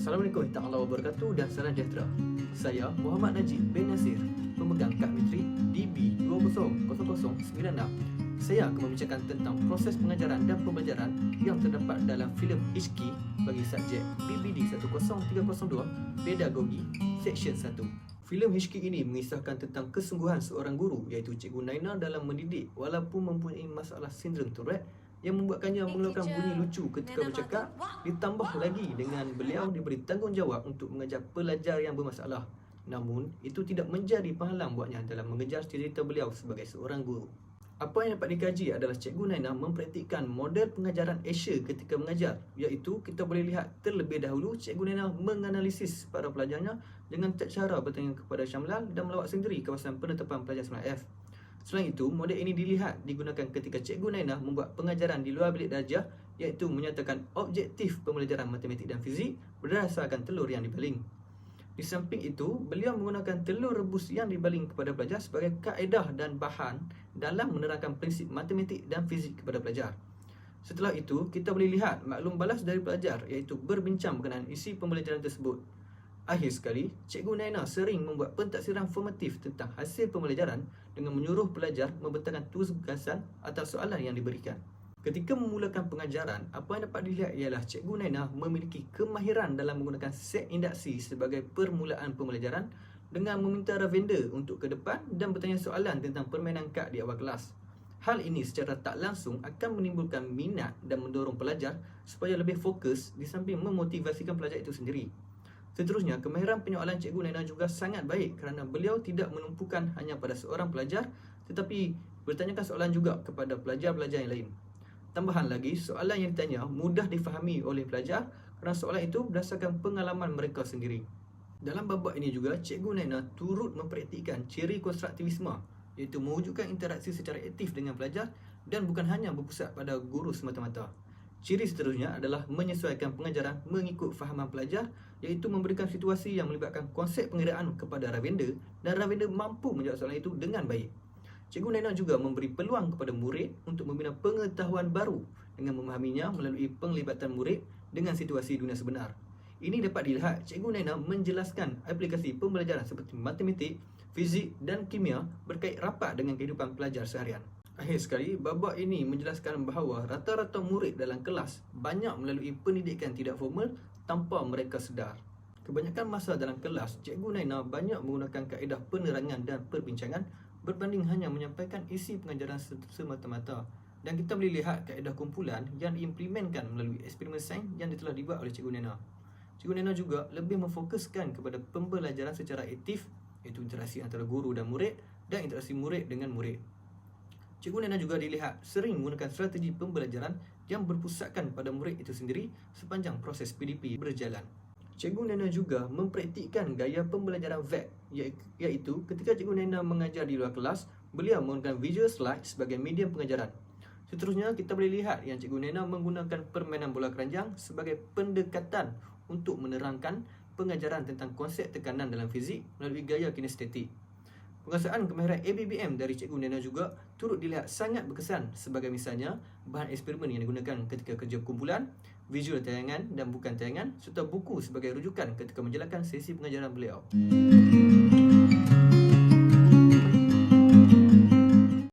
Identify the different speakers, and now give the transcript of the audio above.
Speaker 1: Assalamualaikum warahmatullahi wabarakatuh dan salam sejahtera. Saya Muhammad Najib bin Nasir, pemegang kad menteri DB200096. Saya akan membincangkan tentang proses pengajaran dan pembelajaran yang terdapat dalam filem HK bagi subjek BBD 10302 Pedagogi Seksyen 1. Filem HK ini mengisahkan tentang kesungguhan seorang guru iaitu Cikgu Naina dalam mendidik walaupun mempunyai masalah sindrom Tourette yang membuatkannya mengeluarkan bunyi lucu ketika bercakap, ditambah lagi dengan beliau diberi tanggungjawab untuk mengajar pelajar yang bermasalah. Namun, itu tidak menjadi penghalang buatnya dalam mengejar cita-cita beliau sebagai seorang guru. Apa yang dapat dikaji adalah Cikgu Naina mempraktikkan model pengajaran Asia ketika mengajar, iaitu kita boleh lihat terlebih dahulu Cikgu Naina menganalisis para pelajarnya dengan cara bertanya kepada Syamlal dan melawat sendiri kawasan penetapan pelajar 9F. Selain itu, model ini dilihat digunakan ketika Cikgu Naina membuat pengajaran di luar bilik darjah, iaitu menyatakan objektif pembelajaran matematik dan fizik berdasarkan telur yang dibaling. Di samping itu, beliau menggunakan telur rebus yang dibaling kepada pelajar sebagai kaedah dan bahan dalam menerangkan prinsip matematik dan fizik kepada pelajar. Setelah itu, kita boleh lihat maklum balas dari pelajar, iaitu berbincang berkenaan isi pembelajaran tersebut. Akhir sekali, Cikgu Naina sering membuat pentaksiran formatif tentang hasil pembelajaran dengan menyuruh pelajar membentangkan tugasan atau soalan yang diberikan. Ketika memulakan pengajaran, apa yang dapat dilihat ialah Cikgu Naina memiliki kemahiran dalam menggunakan set induksi sebagai permulaan pembelajaran dengan meminta ravender untuk ke depan dan bertanya soalan tentang permainan kad di awal kelas. Hal ini secara tak langsung akan menimbulkan minat dan mendorong pelajar supaya lebih fokus di samping memotivasikan pelajar itu sendiri. Seterusnya, kemahiran penyoalan Cikgu Naina juga sangat baik kerana beliau tidak menumpukan hanya pada seorang pelajar tetapi bertanyakan soalan juga kepada pelajar-pelajar yang lain. Tambahan lagi, soalan yang ditanya mudah difahami oleh pelajar kerana soalan itu berdasarkan pengalaman mereka sendiri. Dalam babak ini juga, Cikgu Naina turut mempraktikkan ciri konstruktivisme, iaitu mewujudkan interaksi secara aktif dengan pelajar dan bukan hanya berpusat pada guru semata-mata. Ciri seterusnya adalah menyesuaikan pengajaran mengikut fahaman pelajar, iaitu memberikan situasi yang melibatkan konsep pengiraan kepada ravender dan ravender mampu menjawab soalan itu dengan baik. Cikgu Naina juga memberi peluang kepada murid untuk membina pengetahuan baru dengan memahaminya melalui penglibatan murid dengan situasi dunia sebenar. Ini dapat dilihat Cikgu Naina menjelaskan aplikasi pembelajaran seperti matematik, fizik dan kimia berkait rapat dengan kehidupan pelajar seharian. Akhir sekali, babak ini menjelaskan bahawa rata-rata murid dalam kelas banyak melalui pendidikan tidak formal tanpa mereka sedar. Kebanyakan masa dalam kelas, Cikgu Naina banyak menggunakan kaedah penerangan dan perbincangan berbanding hanya menyampaikan isi pengajaran semata-mata. Dan kita boleh lihat kaedah kumpulan yang diimplementkan melalui eksperimen sains yang telah dibuat oleh Cikgu Naina. Cikgu Naina juga lebih memfokuskan kepada pembelajaran secara aktif, iaitu interaksi antara guru dan murid dan interaksi murid dengan murid. Cikgu Naina juga dilihat sering menggunakan strategi pembelajaran yang berpusatkan pada murid itu sendiri sepanjang proses PDP berjalan. Cikgu Naina juga mempraktikkan gaya pembelajaran VET, iaitu ketika Cikgu Naina mengajar di luar kelas, beliau menggunakan visual slide sebagai medium pengajaran. Seterusnya, kita boleh lihat yang Cikgu Naina menggunakan permainan bola keranjang sebagai pendekatan untuk menerangkan pengajaran tentang konsep tekanan dalam fizik melalui gaya kinestetik. Penguasaan kemahiran ABBM dari Cikgu Naina juga turut dilihat sangat berkesan, sebagai misalnya bahan eksperimen yang digunakan ketika kerja kumpulan, visual tayangan dan bukan tayangan, serta buku sebagai rujukan ketika menjalankan sesi pengajaran beliau.